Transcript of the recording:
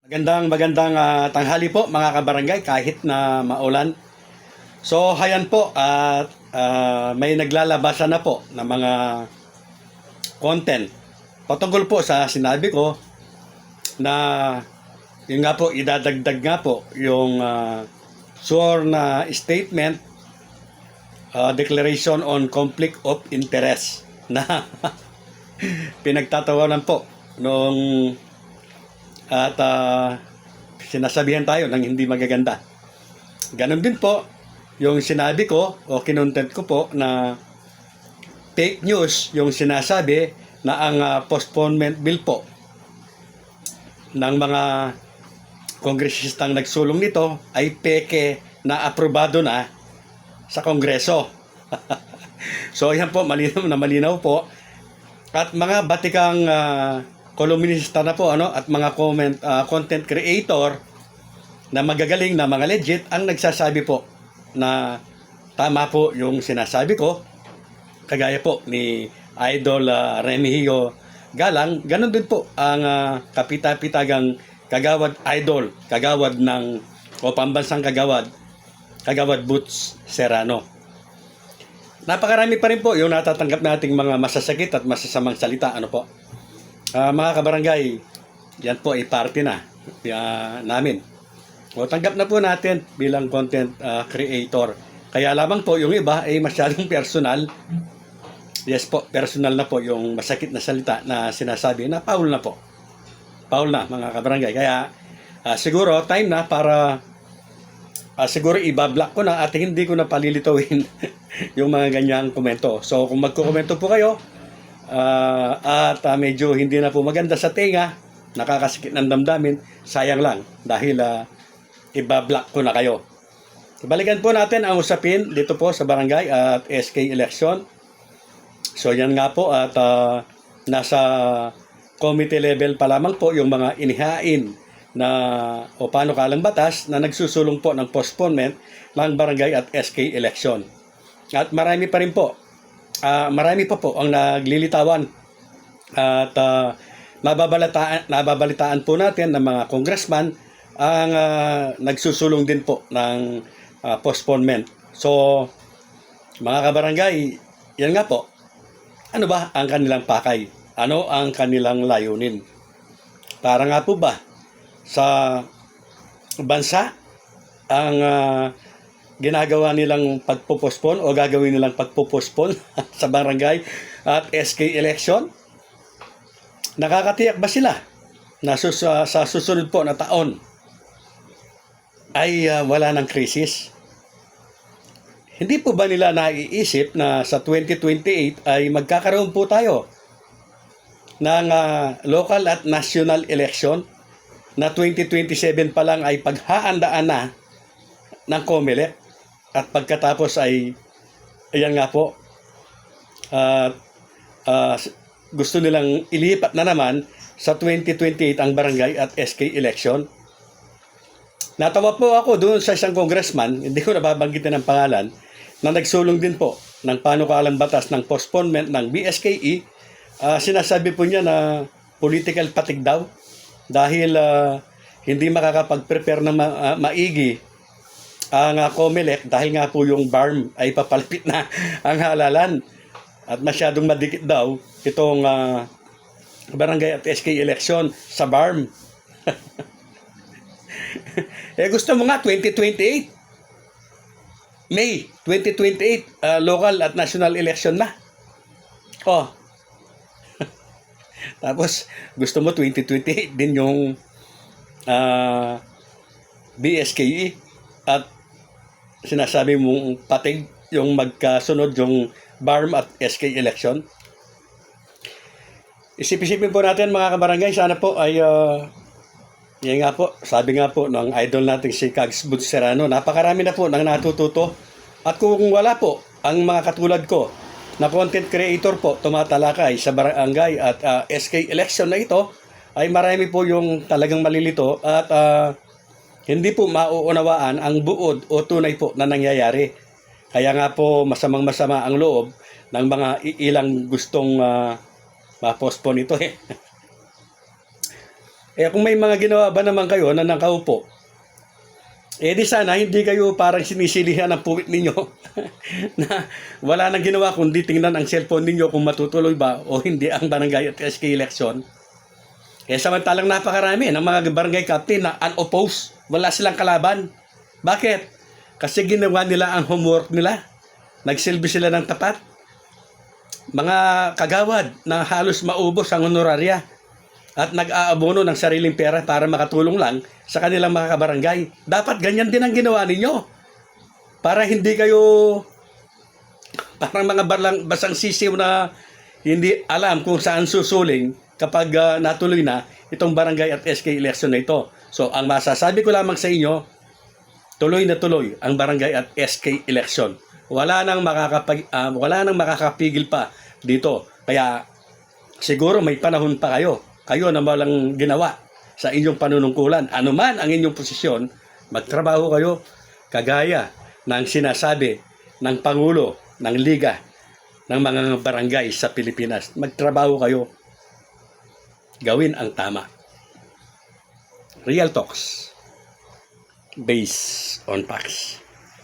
Magandang tanghali po mga kabarangay kahit na maulan. So hayan po at may naglalabasan na po ng mga content patungkol po sa sinabi ko na yun nga po idadagdag nga po yung sworn na statement, declaration on conflict of interest na pinagtatawanan po noong at sinasabihan tayo ng hindi magaganda. Ganon din po yung sinabi ko o kinontent ko po na fake news yung sinasabi na ang postponement bill po ng mga kongresistang nagsulong nito ay peke na aprobado na sa Kongreso. So yan po, malinaw po. At mga batikang kolumnista na po at mga content creator na magagaling na mga legit ang nagsasabi po na tama po yung sinasabi ko, kagaya po ni Idol Remigio Galang. Ganon din po ang kapita-pitagang kagawad ng pambansang kagawad Boots Serrano. Napakarami pa rin po yung natatanggap nating mga masasakit at masasamang salita mga kabarangay. Yan po ay party na namin. O tanggap na po natin bilang content creator. Kaya lamang po yung iba ay masyadong personal. Yes po, personal na po yung masakit na salita na sinasabi na foul na po. Foul na mga kabarangay. Kaya siguro time na para siguro ibablock ko na at hindi ko na palilitawin yung mga ganyang komento. So kung magkukomento po kayo at medyo hindi na po maganda sa tenga, nakakasikip ng damdamin, sayang lang dahil ibablock ko na kayo. Balikan po natin ang usapin dito po sa barangay at SK election. So yan nga po at nasa committee level pa lamang po yung mga inihain na panukalang batas na nagsusulong po ng postponement ng barangay at SK election. At marami pa rin po. Marami pa po ang naglilitawan at nababalitaan po natin ng mga congressman ang nagsusulong din po ng postponement. So mga kabarangay, yan nga po. Ano ba ang kanilang pakay? Ano ang kanilang layunin? Para nga po ba sa bansa ang ginagawa nilang pagpupospon o gagawin nilang pagpupospon sa barangay at SK election? Nakakatiyak ba sila na sa susunod po na taon ay wala ng krisis? Hindi po ba nila naiisip na sa 2028 ay magkakaroon po tayo ng local at national election na 2027 pa lang ay paghahandaan na ng COMELEC at pagkatapos ay ayan nga po gusto nilang ilipat na naman sa 2028 ang barangay at SK election. Natawa po ako doon sa isang congressman, hindi ko nababanggitin ang pangalan, na nagsulong din po ng panukalang batas ng postponement ng BSKE. Sinasabi po niya na political fatigue daw dahil hindi makakapag-prepare ng maigi ang COMELEC dahil nga po yung BARM ay papalapit na ang halalan at masyadong madikit daw itong barangay at SK election sa BARM. Gusto mo nga 2028 May 2028 local at national election na. Tapos gusto mo 2028 din yung BSKE at sinasabi mong patig yung magkasunod yung BARM at SK election. Isip-isipin po natin mga kabarangay, sana po ay yan nga po, sabi nga po ng idol nating si Kags Boots Serrano, napakarami na po nang natututo. At kung wala po ang mga katulad ko na content creator po tumatalakay sa barangay at SK election na ito, ay marami po yung talagang malilito at hindi po mauunawaan ang buod o tunay po na nangyayari. Kaya nga po masamang-masama ang loob ng mga ilang gustong ma-postpone ito Eh kung may mga ginawa ba naman kayo na nakaupo, eh di sana hindi kayo parang sinisilihan ng puwit ninyo na wala nang ginawa kundi tingnan ang cellphone ninyo kung matutuloy ba o hindi ang barangay at SK election. Eh samantalang napakarami ng mga barangay captain na unopposed, wala silang kalaban. Bakit? Kasi ginawa nila ang homework nila. Nagsilbi sila ng tapat. Mga kagawad na halos maubos ang honorarya at nag-aabono ng sariling pera para makatulong lang sa kanilang mga kabarangay. Dapat ganyan din ang ginawa ninyo. Para hindi kayo parang mga basang sisiw na hindi alam kung saan susuling kapag natuloy na itong barangay at SK election na ito. So, ang masasabi ko lamang sa inyo, tuloy na tuloy ang barangay at SK election. Wala nang makakapigil pa dito. Kaya siguro may panahon pa kayo na walang ginawa sa inyong panunungkulan. Ano man ang inyong posisyon, magtrabaho kayo kagaya ng sinasabi ng Pangulo ng Liga ng mga barangay sa Pilipinas. Magtrabaho kayo. Gawin ang tama. Real talks based on facts.